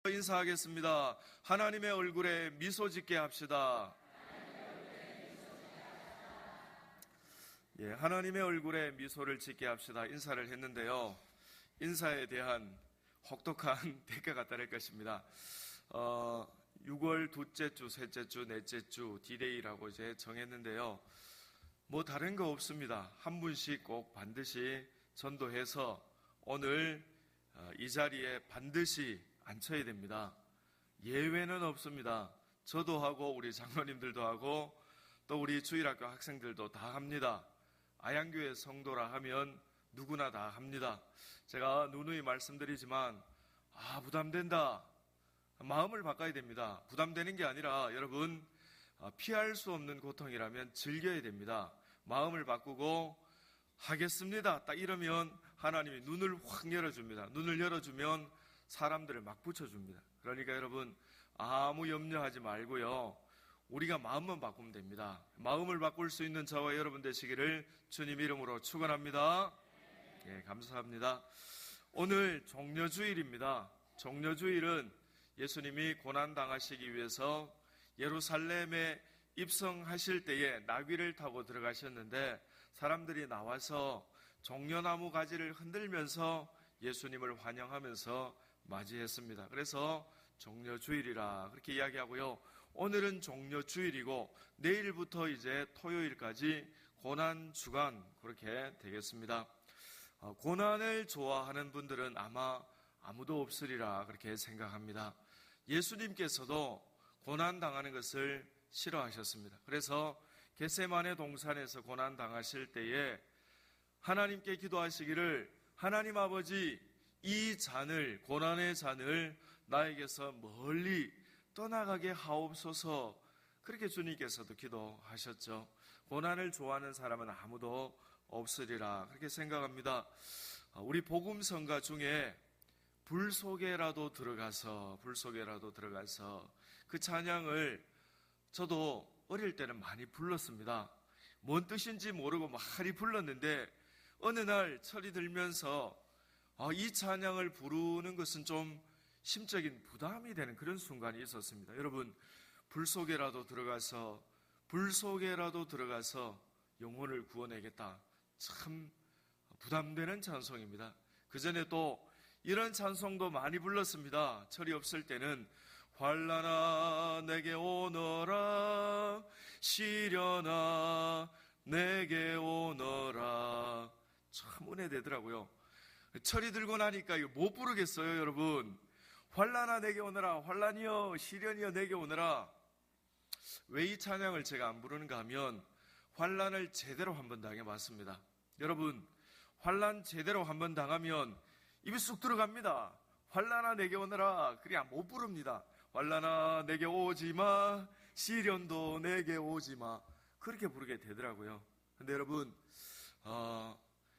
인사하겠습니다. 하나님의 얼굴에 미소 짓게 합시다. 예, 하나님의 얼굴에 미소를 짓게 합시다. 인사를 했는데요. 인사에 대한 혹독한 대가가 따를 것입니다. 6월 둘째 주, 셋째 주, 넷째 주 D-Day라고 이제 정했는데요. 뭐 다른 거 없습니다. 한 분씩 꼭 반드시 전도해서 오늘 이 자리에 반드시 앉혀야 됩니다. 예외는 없습니다. 저도 하고 우리 장로님들도 하고 또 우리 주일학교 학생들도 다 합니다. 아양교회 성도라 하면 누구나 다 합니다. 제가 누누이 말씀드리지만 부담된다. 마음을 바꿔야 됩니다. 부담되는 게 아니라 여러분 피할 수 없는 고통이라면 즐겨야 됩니다. 마음을 바꾸고 하겠습니다. 딱 이러면 하나님이 눈을 확 열어줍니다. 눈을 열어주면 사람들을 막 붙여줍니다. 그러니까 여러분 아무 염려하지 말고요. 우리가 마음만 바꾸면 됩니다. 마음을 바꿀 수 있는 저와 여러분 되시기를 주님 이름으로 축원합니다. 예, 감사합니다. 오늘 종려주일입니다. 종려주일은 예수님이 고난당하시기 위해서 예루살렘에 입성하실 때에 나귀를 타고 들어가셨는데 사람들이 나와서 종려나무 가지를 흔들면서 예수님을 환영하면서 맞이했습니다. 그래서 종려주일이라 그렇게 이야기하고요. 오늘은 종려주일이고 내일부터 이제 토요일까지 고난주간 그렇게 되겠습니다. 고난을 좋아하는 분들은 아마 아무도 없으리라 그렇게 생각합니다. 예수님께서도 고난당하는 것을 싫어하셨습니다. 그래서 겟세마네 동산에서 고난당하실 때에 하나님께 기도하시기를 하나님 아버지 이 잔을 고난의 잔을 나에게서 멀리 떠나가게 하옵소서 그렇게 주님께서도 기도하셨죠. 고난을 좋아하는 사람은 아무도 없으리라 그렇게 생각합니다. 우리 복음성가 중에 불 속에라도 들어가서 그 찬양을 저도 어릴 때는 많이 불렀습니다. 뭔 뜻인지 모르고 많이 불렀는데 어느 날 철이 들면서 이 찬양을 부르는 것은 좀 심적인 부담이 되는 그런 순간이 있었습니다. 여러분 불 속에라도 들어가서 영혼을 구원하겠다. 참 부담되는 찬송입니다. 그 전에 또 이런 찬송도 많이 불렀습니다. 철이 없을 때는 환난아 내게 오너라 시련아 내게 오너라 참 은혜되더라고요. 철이 들고 나니까 이거 못 부르겠어요. 여러분 환난아 내게 오너라 환난이여 시련이여 내게 오너라. 왜 이 찬양을 제가 안 부르는가 하면 환난을 제대로 한번 당해봤습니다. 여러분 환난 제대로 한번 당하면 입에 쑥 들어갑니다. 환난아 내게 오너라 그래야 못 부릅니다. 환난아 내게 오지마 시련도 내게 오지마 그렇게 부르게 되더라고요. 근데 여러분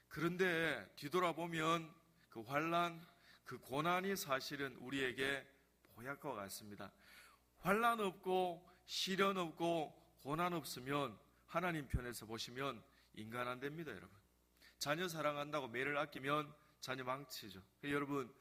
그런데 뒤돌아보면 그 환난 그 고난이 사실은 우리에게 보약과 같습니다. 환난 없고 시련 없고 고난 없으면 하나님 편에서 보시면 인간 안 됩니다. 여러분 자녀 사랑한다고 매를 아끼면 자녀 망치죠. 여러분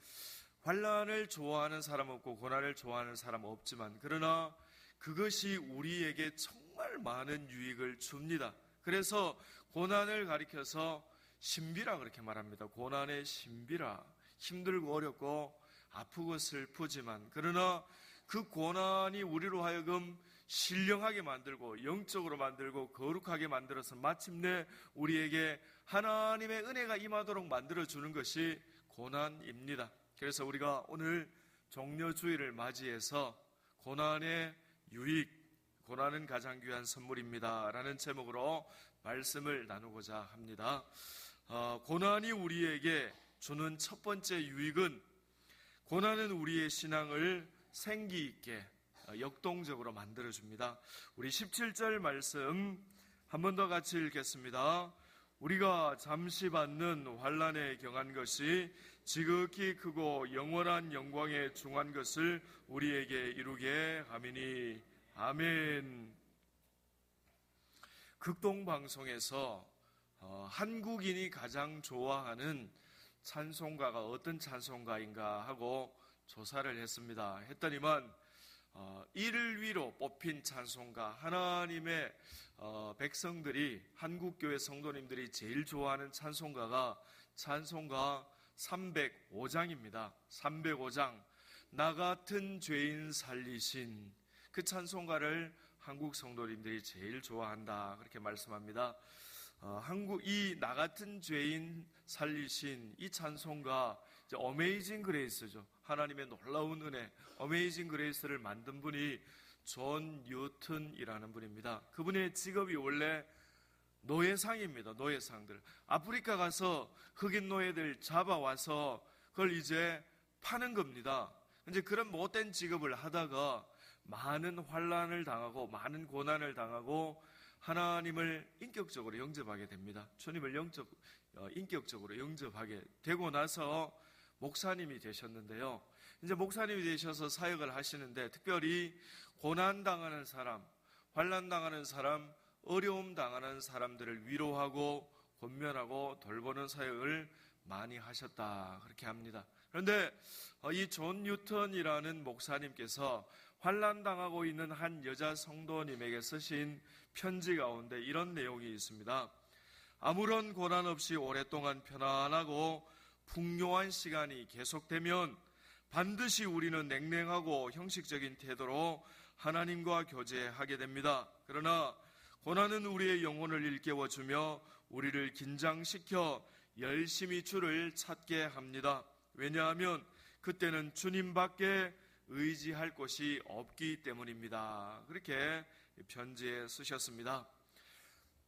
환난을 좋아하는 사람 없고 고난을 좋아하는 사람 없지만 그러나 그것이 우리에게 정말 많은 유익을 줍니다. 그래서 고난을 가리켜서 신비라 그렇게 말합니다. 고난의 신비라. 힘들고 어렵고 아프고 슬프지만 그러나 그 고난이 우리로 하여금 신령하게 만들고 영적으로 만들고 거룩하게 만들어서 마침내 우리에게 하나님의 은혜가 임하도록 만들어주는 것이 고난입니다. 그래서 우리가 오늘 종려주일을 맞이해서 고난의 유익, 고난은 가장 귀한 선물입니다 라는 제목으로 말씀을 나누고자 합니다. 고난이 우리에게 주는 첫 번째 유익은 고난은 우리의 신앙을 생기 있게 역동적으로 만들어줍니다. 우리 17절 말씀 한 번 더 같이 읽겠습니다. 우리가 잠시 받는 환난에 경한 것이 지극히 크고 영원한 영광에 중한 것을 우리에게 이루게 함이니 아멘. 극동방송에서 한국인이 가장 좋아하는 찬송가가 어떤 찬송가인가 하고 조사를 했습니다. 했더니만 이를 위로 뽑힌 찬송가, 하나님의 백성들이, 한국교회 성도님들이 제일 좋아하는 찬송가가 찬송가 305장입니다. 305장, 나 같은 죄인 살리신, 그 찬송가를 한국 성도님들이 제일 좋아한다, 그렇게 말씀합니다. 이 나 같은 죄인 살리신 이 찬송가, 어메이징 그레이스죠. 하나님의 놀라운 은혜, 어메이징 그레이스를 만든 분이 존 뉴턴이라는 분입니다. 그분의 직업이 원래 노예상입니다. 노예상들, 아프리카 가서 흑인 노예들 잡아와서 그걸 이제 파는 겁니다. 이제 그런 못된 직업을 하다가 많은 환난을 당하고 많은 고난을 당하고 하나님을 인격적으로 영접하게 됩니다. 주님을 인격적으로 영접하게 되고 나서 목사님이 되셨는데요. 이제 목사님이 되셔서 사역을 하시는데, 특별히 고난당하는 사람, 환난당하는 사람, 어려움 당하는 사람들을 위로하고 권면하고 돌보는 사역을 많이 하셨다, 그렇게 합니다. 그런데 이 존 뉴턴이라는 목사님께서 환난당하고 있는 한 여자 성도님에게 쓰신 편지 가운데 이런 내용이 있습니다. 아무런 고난 없이 오랫동안 편안하고 풍요한 시간이 계속되면 반드시 우리는 냉랭하고 형식적인 태도로 하나님과 교제하게 됩니다. 그러나 고난은 우리의 영혼을 일깨워주며 우리를 긴장시켜 열심히 주를 찾게 합니다. 왜냐하면 그때는 주님밖에 의지할 곳이 없기 때문입니다. 그렇게 편지에 쓰셨습니다.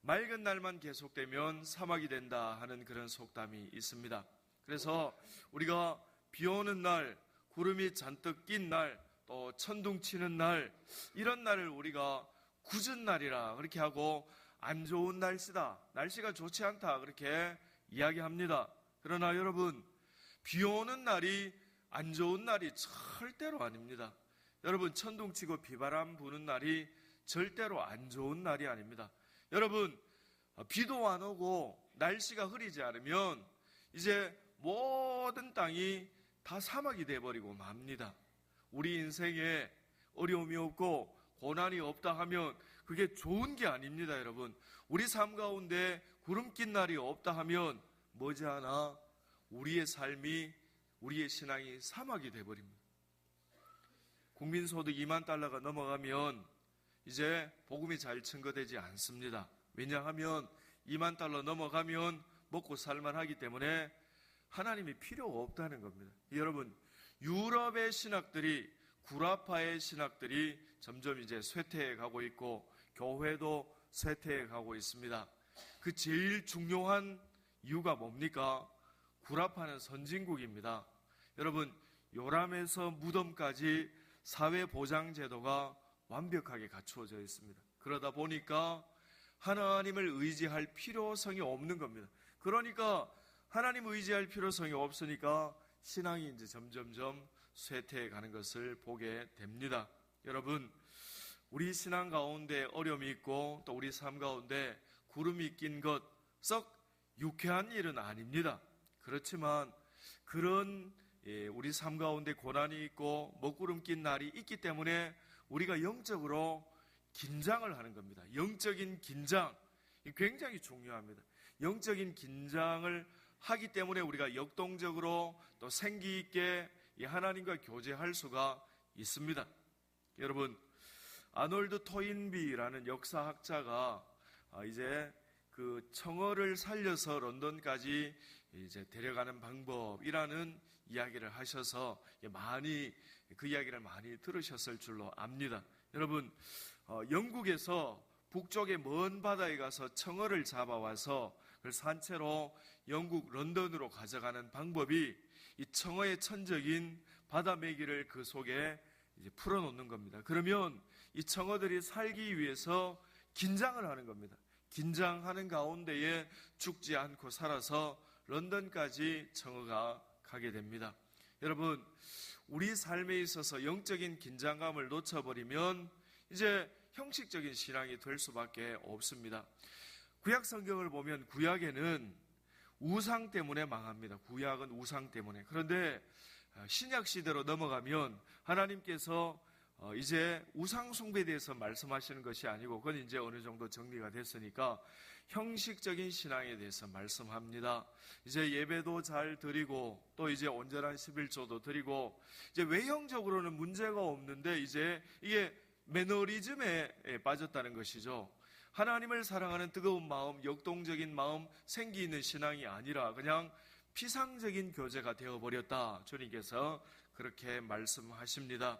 맑은 날만 계속되면 사막이 된다 하는 그런 속담이 있습니다. 그래서 우리가 비 오는 날, 구름이 잔뜩 낀 날, 또 천둥 치는 날, 이런 날을 우리가 굳은 날이라 그렇게 하고 안 좋은 날씨다, 날씨가 좋지 않다, 그렇게 이야기합니다. 그러나 여러분, 비 오는 날이 안 좋은 날이 절대로 아닙니다. 여러분, 천둥 치고 비바람 부는 날이 절대로 안 좋은 날이 아닙니다. 여러분, 비도 안 오고 날씨가 흐리지 않으면 이제 모든 땅이 다 사막이 돼버리고 맙니다. 우리 인생에 어려움이 없고 고난이 없다 하면 그게 좋은 게 아닙니다. 여러분, 우리 삶 가운데 구름 낀 날이 없다 하면 머지않아 우리의 삶이, 우리의 신앙이 사막이 돼버립니다. 국민소득 2만 달러가 넘어가면 이제 복음이 잘 증거되지 않습니다. 왜냐하면 2만 달러 넘어가면 먹고 살만하기 때문에 하나님이 필요가 없다는 겁니다. 여러분, 유럽의 신학들이, 구라파의 신학들이 점점 이제 쇠퇴해 가고 있고 교회도 쇠퇴해 가고 있습니다. 그 제일 중요한 이유가 뭡니까? 구라파는 선진국입니다. 여러분, 요람에서 무덤까지 사회보장제도가 완벽하게 갖추어져 있습니다. 그러다 보니까 하나님을 의지할 필요성이 없는 겁니다. 그러니까 하나님 의지할 필요성이 없으니까 신앙이 이제 점점점 쇠퇴해 가는 것을 보게 됩니다. 여러분, 우리 신앙 가운데 어려움이 있고 또 우리 삶 가운데 구름이 낀 것 썩 유쾌한 일은 아닙니다. 그렇지만 그런 우리 삶 가운데 고난이 있고 먹구름 낀 날이 있기 때문에 우리가 영적으로 긴장을 하는 겁니다. 영적인 긴장, 굉장히 중요합니다. 영적인 긴장을 하기 때문에 우리가 역동적으로 또 생기 있게 하나님과 교제할 수가 있습니다. 여러분, 아놀드 토인비라는 역사학자가 이제 그 청어를 살려서 런던까지 이제 데려가는 방법이라는 이야기를 하셔서 많이 그 이야기를 많이 들으셨을 줄로 압니다. 여러분, 영국에서 북쪽의 먼 바다에 가서 청어를 잡아와서 그걸 산채로 영국 런던으로 가져가는 방법이 이 청어의 천적인 바다 메기를 그 속에 이제 풀어놓는 겁니다. 그러면 이 청어들이 살기 위해서 긴장을 하는 겁니다. 긴장하는 가운데에 죽지 않고 살아서 런던까지 청어가 가게 됩니다. 여러분, 우리 삶에 있어서 영적인 긴장감을 놓쳐버리면 이제 형식적인 신앙이 될 수밖에 없습니다. 구약 성경을 보면 구약에는 우상 때문에 망합니다. 구약은 우상 때문에. 그런데 신약 시대로 넘어가면 하나님께서 이제 우상 숭배에 대해서 말씀하시는 것이 아니고, 그건 이제 어느 정도 정리가 됐으니까 형식적인 신앙에 대해서 말씀합니다. 이제 예배도 잘 드리고 또 이제 온전한 11조도 드리고, 이제 외형적으로는 문제가 없는데 이제 이게 매너리즘에 빠졌다는 것이죠. 하나님을 사랑하는 뜨거운 마음, 역동적인 마음, 생기 있는 신앙이 아니라 그냥 피상적인 교제가 되어버렸다. 주님께서 그렇게 말씀하십니다.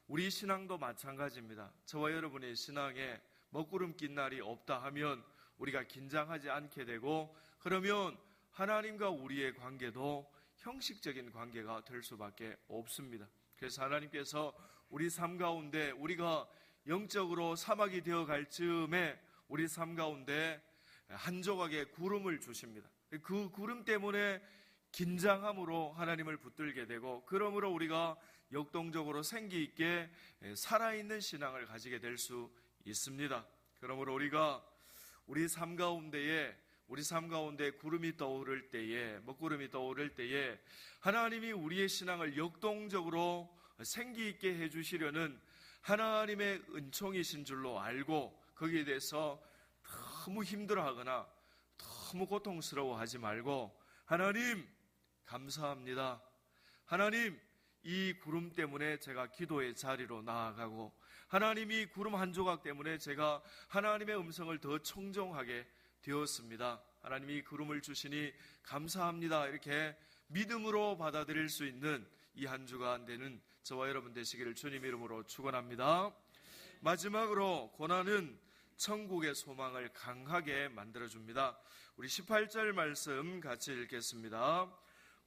우리 신앙도 마찬가지입니다. 저와 여러분의 신앙에 먹구름 낀 날이 없다 하면 우리가 긴장하지 않게 되고, 그러면 하나님과 우리의 관계도 형식적인 관계가 될 수밖에 없습니다. 그래서 하나님께서 우리 삶 가운데 우리가 영적으로 사막이 되어갈 즈음에 우리 삶 가운데 한 조각의 구름을 주십니다. 그 구름 때문에 긴장함으로 하나님을 붙들게 되고, 그러므로 우리가 역동적으로 생기 있게 살아있는 신앙을 가지게 될 수 있습니다. 그러므로 우리가 우리 삶 가운데 구름이 떠오를 때에, 먹구름이 떠오를 때에 하나님이 우리의 신앙을 역동적으로 생기 있게 해주시려는 하나님의 은총이신 줄로 알고, 거기에 대해서 너무 힘들어하거나 너무 고통스러워하지 말고, 하나님 감사합니다. 하나님, 이 구름 때문에 제가 기도의 자리로 나아가고, 하나님이 구름 한 조각 때문에 제가 하나님의 음성을 더 청정하게 되었습니다. 하나님이 구름을 주시니 감사합니다. 이렇게 믿음으로 받아들일 수 있는 이 한 주간 되는 저와 여러분 되시기를 주님 이름으로 축원합니다. 마지막으로 고난은 천국의 소망을 강하게 만들어줍니다. 우리 18절 말씀 같이 읽겠습니다.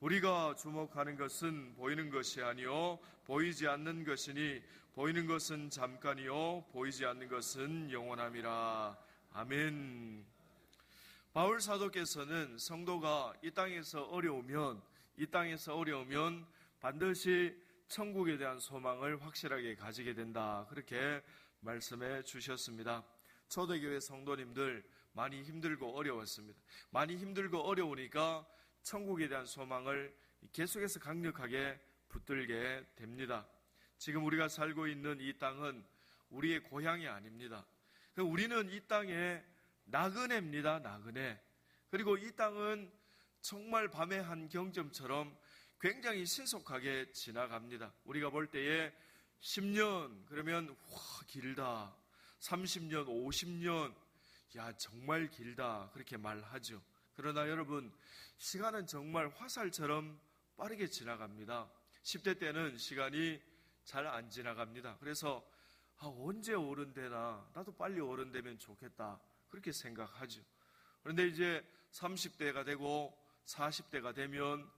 우리가 주목하는 것은 보이는 것이 아니요 보이지 않는 것이니 보이는 것은 잠깐이요 보이지 않는 것은 영원함이라. 아멘. 바울 사도께서는 성도가 이 땅에서 어려우면 반드시 천국에 대한 소망을 확실하게 가지게 된다, 그렇게 말씀해 주셨습니다. 초대교회 성도님들 많이 힘들고 어려웠습니다. 많이 힘들고 어려우니까 천국에 대한 소망을 계속해서 강력하게 붙들게 됩니다. 지금 우리가 살고 있는 이 땅은 우리의 고향이 아닙니다. 우리는 이 땅의 나그네입니다. 나그네. 그리고 이 땅은 정말 밤의 한 경점처럼 굉장히 신속하게 지나갑니다. 우리가 볼 때에 10년 그러면 와 길다, 30년 50년 야 정말 길다, 그렇게 말하죠. 그러나 여러분, 시간은 정말 화살처럼 빠르게 지나갑니다. 10대 때는 시간이 잘 안 지나갑니다. 그래서 언제 어른 되나, 나도 빨리 어른 되면 좋겠다, 그렇게 생각하죠. 그런데 이제 30대가 되고 40대가 되면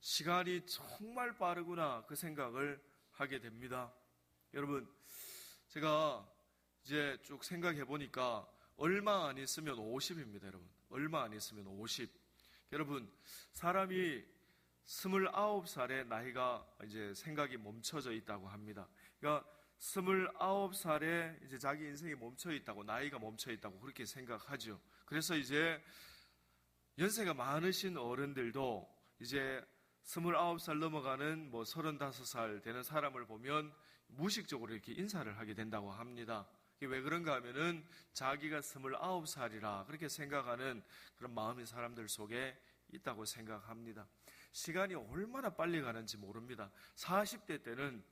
시간이 정말 빠르구나, 그 생각을 하게 됩니다. 여러분, 제가 이제 쭉 생각해 보니까 얼마 안 있으면 50입니다. 여러분, 얼마 안 있으면 50. 여러분, 사람이 29살에 나이가 이제 생각이 멈춰져 있다고 합니다. 그러니까 29살에 이제 자기 인생이 멈춰 있다고, 나이가 멈춰 있다고 그렇게 생각하죠. 그래서 이제 연세가 많으신 어른들도 이제 29살 넘어가는 35살 되는 사람을 보면 무의식적으로 이렇게 인사를 하게 된다고 합니다. 왜 그런가 하면은 자기가 29살이라 그렇게 생각하는 그런 마음이 사람들 속에 있다고 생각합니다. 시간이 얼마나 빨리 가는지 모릅니다. 40대 때는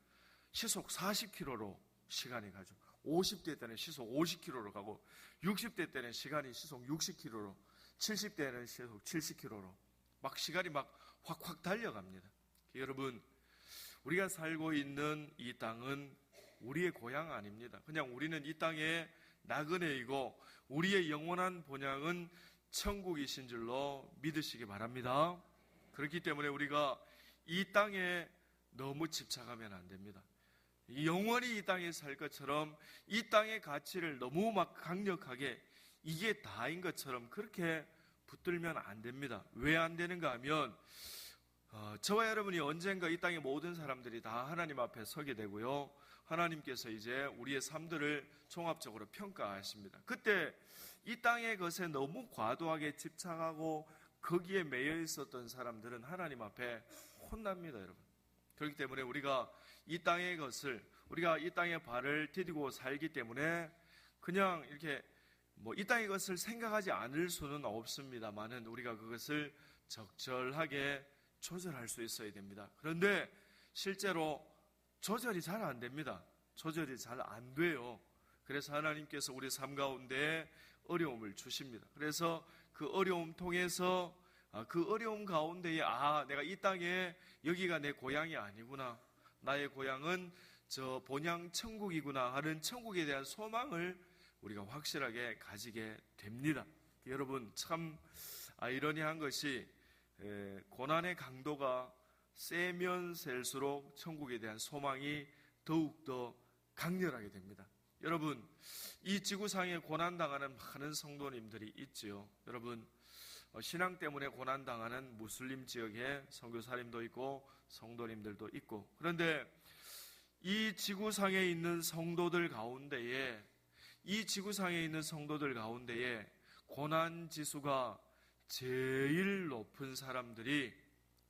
시속 40km로 시간이 가죠. 50대 때는 시속 50km로 가고, 60대 때는 시간이 시속 60km로, 70대는 시속 70km로 막 시간이 막 확확 달려갑니다. 여러분, 우리가 살고 있는 이 땅은 우리의 고향 아닙니다. 그냥 우리는 이 땅의 나그네이고 우리의 영원한 본향은 천국이신 줄로 믿으시기 바랍니다. 그렇기 때문에 우리가 이 땅에 너무 집착하면 안 됩니다. 영원히 이 땅에 살 것처럼 이 땅의 가치를 너무 막 강력하게 이게 다인 것처럼 그렇게 붙들면 안 됩니다. 왜 안 되는가 하면 저와 여러분이 언젠가 이 땅의 모든 사람들이 다 하나님 앞에 서게 되고요, 하나님께서 이제 우리의 삶들을 종합적으로 평가하십니다. 그때 이 땅의 것에 너무 과도하게 집착하고 거기에 매여 있었던 사람들은 하나님 앞에 혼납니다. 여러분, 그렇기 때문에 우리가 이 땅의 것을, 우리가 이 땅에 발을 디디고 살기 때문에 그냥 이렇게 이 땅의 것을 생각하지 않을 수는 없습니다만은 우리가 그것을 적절하게 조절할 수 있어야 됩니다. 그런데 실제로 조절이 잘 안 됩니다. 조절이 잘 안 돼요. 그래서 하나님께서 우리 삶 가운데 어려움을 주십니다. 그래서 그 어려움 통해서 그 어려움 가운데에 내가 이 땅에 여기가 내 고향이 아니구나, 나의 고향은 저 본향 천국이구나 하는 천국에 대한 소망을 우리가 확실하게 가지게 됩니다. 여러분, 참 아이러니한 것이 고난의 강도가 세면 셀수록 천국에 대한 소망이 더욱더 강렬하게 됩니다. 여러분, 이 지구상에 고난당하는 많은 성도님들이 있지요. 여러분, 신앙 때문에 고난당하는 무슬림 지역에 선교사님도 있고 성도님들도 있고, 그런데 이 지구상에 있는 성도들 가운데에 고난 지수가 제일 높은 사람들이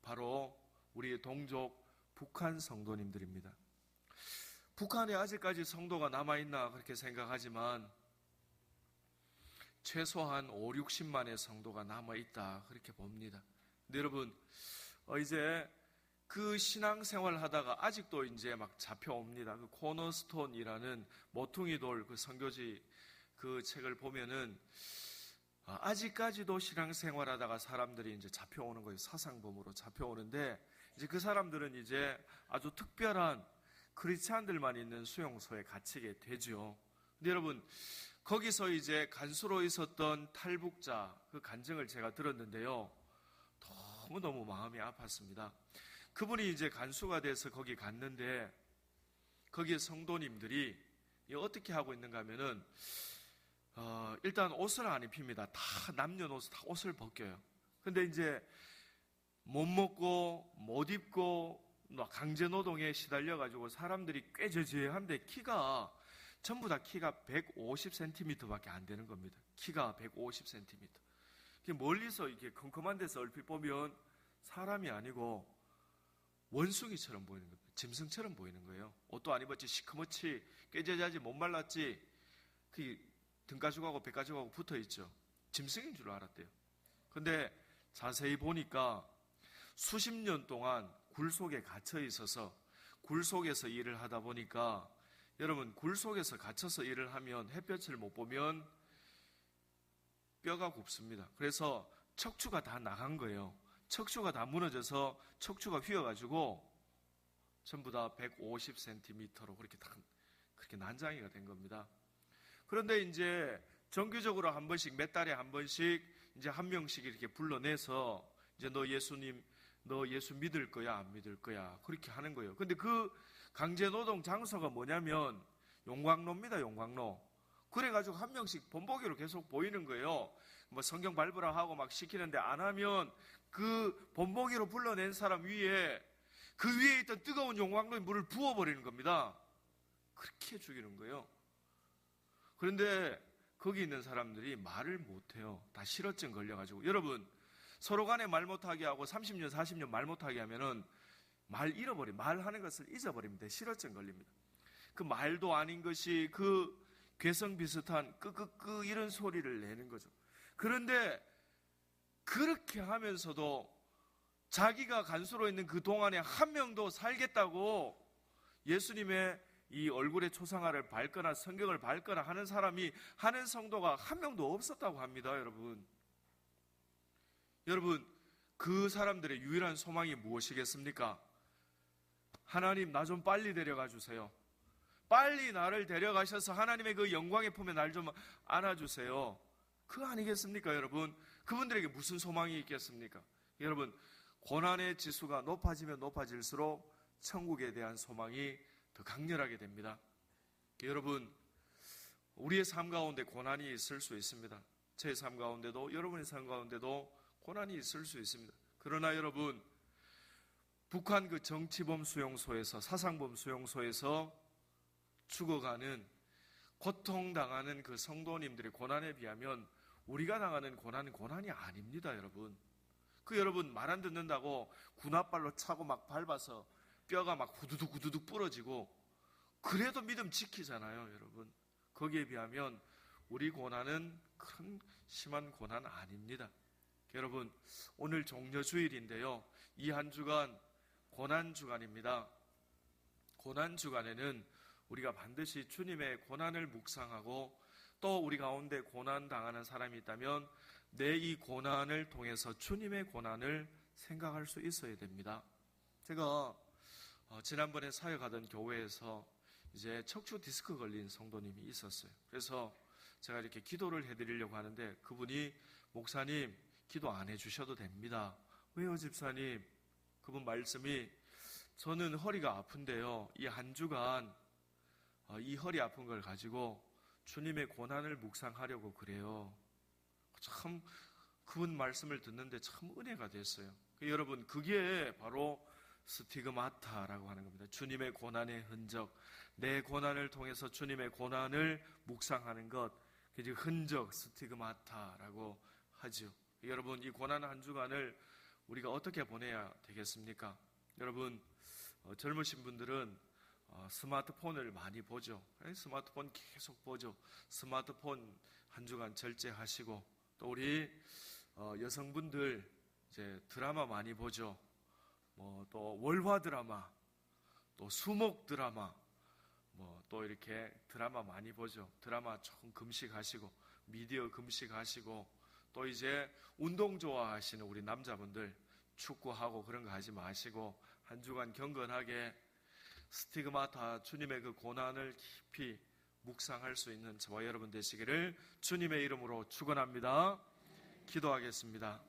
바로 우리 동족 북한 성도님들입니다. 북한에 아직까지 성도가 남아있나 그렇게 생각하지만 최소한 5, 60만의 성도가 남아있다 그렇게 봅니다. 근데 여러분, 이제 그 신앙생활 하다가 아직도 이제 막 잡혀옵니다. 그 코너스톤이라는 모퉁이 돌 그 선교지 그 책을 보면은 아직까지도 신앙생활 하다가 사람들이 이제 잡혀오는 거예요. 사상범으로 잡혀오는데, 이제 그 사람들은 이제 아주 특별한 크리스찬들만 있는 수용소에 갇히게 되죠. 근데 여러분, 거기서 이제 간수로 있었던 탈북자 그 간증을 제가 들었는데요, 너무너무 마음이 아팠습니다. 그분이 이제 간수가 돼서 거기 갔는데, 거기에 성도님들이 어떻게 하고 있는가 하면은 일단 옷을 안 입힙니다. 다 남녀노소 다 옷을 벗겨요. 근데 이제 못 먹고 못 입고 강제 노동에 시달려가지고 사람들이 꽤 저지한데 전부 다 키가 150cm밖에 안 되는 겁니다. 키가 150cm. 멀리서 이렇게 컴컴한 데서 얼핏 보면 사람이 아니고 원숭이처럼 보이는 겁니다. 짐승처럼 보이는 거예요. 옷도 안 입었지, 시커멓지, 꾀죄죄하지, 못 말랐지, 등가죽하고 배가죽하고 붙어있죠. 짐승인 줄 알았대요. 근데 자세히 보니까 수십 년 동안 굴 속에 갇혀 있어서 굴 속에서 일을 하다 보니까, 여러분, 굴 속에서 갇혀서 일을 하면 햇볕을 못 보면 뼈가 굽습니다. 그래서 척추가 다 나간 거예요. 척추가 다 무너져서 척추가 휘어가지고 전부 다 150cm로 그렇게 난장이가 된 겁니다. 그런데 이제 정기적으로 한 번씩, 몇 달에 한 번씩 이제 한 명씩 이렇게 불러내서 이제 너 예수 믿을 거야, 안 믿을 거야, 그렇게 하는 거예요. 근데 그 강제노동 장소가 뭐냐면 용광로입니다, 용광로. 그래가지고 한 명씩 본보기로 계속 보이는 거예요. 성경 밟으라 하고 막 시키는데 안 하면 그 본보기로 불러낸 사람 위에, 그 위에 있던 뜨거운 용광로에 물을 부어버리는 겁니다. 그렇게 죽이는 거예요. 그런데 거기 있는 사람들이 말을 못해요. 다 실어증 걸려가지고. 여러분, 서로 간에 말 못하게 하고 30년, 40년 말 못하게 하면은 말하는 것을 잊어버립니다. 실어증 걸립니다. 그 말도 아닌 것이 그 괴성 비슷한 끄끄끄 이런 소리를 내는 거죠. 그런데 그렇게 하면서도 자기가 간수로 있는 그 동안에 한 명도 살겠다고 예수님의 이 얼굴에 초상화를 밟거나 성경을 밟거나 하는 성도가 한 명도 없었다고 합니다. 여러분, 그 사람들의 유일한 소망이 무엇이겠습니까? 하나님, 나 좀 빨리 데려가 주세요. 빨리 나를 데려가셔서 하나님의 그 영광의 품에 날 좀 안아주세요. 그거 아니겠습니까, 여러분? 그분들에게 무슨 소망이 있겠습니까? 여러분, 고난의 지수가 높아지면 높아질수록 천국에 대한 소망이 더 강렬하게 됩니다. 여러분, 우리의 삶 가운데 고난이 있을 수 있습니다. 제 삶 가운데도, 여러분의 삶 가운데도 고난이 있을 수 있습니다. 그러나 여러분, 북한 그 정치범 수용소에서, 사상범 수용소에서 죽어가는, 고통당하는 그 성도님들의 고난에 비하면 우리가 당하는 고난은 고난이 아닙니다, 여러분. 여러분, 말 안 듣는다고 군홧발로 차고 막 밟아서 뼈가 막 후두둑 후두둑 부러지고 그래도 믿음 지키잖아요, 여러분. 거기에 비하면 우리 고난은 큰 심한 고난 아닙니다. 여러분, 오늘 종려주일인데요. 이 한 주간 고난 주간입니다. 고난 주간에는 우리가 반드시 주님의 고난을 묵상하고 또 우리 가운데 고난 당하는 사람이 있다면 내 이 고난을 통해서 주님의 고난을 생각할 수 있어야 됩니다. 제가 지난번에 사역하던 교회에서 이제 척추 디스크 걸린 성도님이 있었어요. 그래서 제가 이렇게 기도를 해드리려고 하는데 그분이 목사님 기도 안 해주셔도 됩니다. 왜요 집사님? 그분 말씀이 저는 허리가 아픈데요. 이 한 주간 이 허리 아픈 걸 가지고 주님의 고난을 묵상하려고 그래요. 참 그분 말씀을 듣는데 참 은혜가 됐어요. 여러분 그게 바로 스티그마타라고 하는 겁니다. 주님의 고난의 흔적, 내 고난을 통해서 주님의 고난을 묵상하는 것, 그게 흔적, 스티그마타라고 하죠. 여러분 이 고난 한 주간을 우리가 어떻게 보내야 되겠습니까? 여러분 젊으신 분들은 스마트폰을 많이 보죠. 스마트폰 계속 보죠. 스마트폰 한 주간 절제하시고 또 우리 여성분들 이제 드라마 많이 보죠. 또 월화 드라마, 또 수목 드라마, 또 이렇게 드라마 많이 보죠. 드라마 조금 금식하시고 미디어 금식하시고 또 이제 운동 좋아하시는 우리 남자분들 축구하고 그런 거 하지 마시고 한 주간 경건하게 스티그마타 주님의 그 고난을 깊이 묵상할 수 있는 저와 여러분 되시기를 주님의 이름으로 축원합니다. 기도하겠습니다.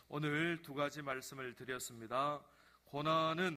오늘 두 가지 말씀을 드렸습니다. 고난은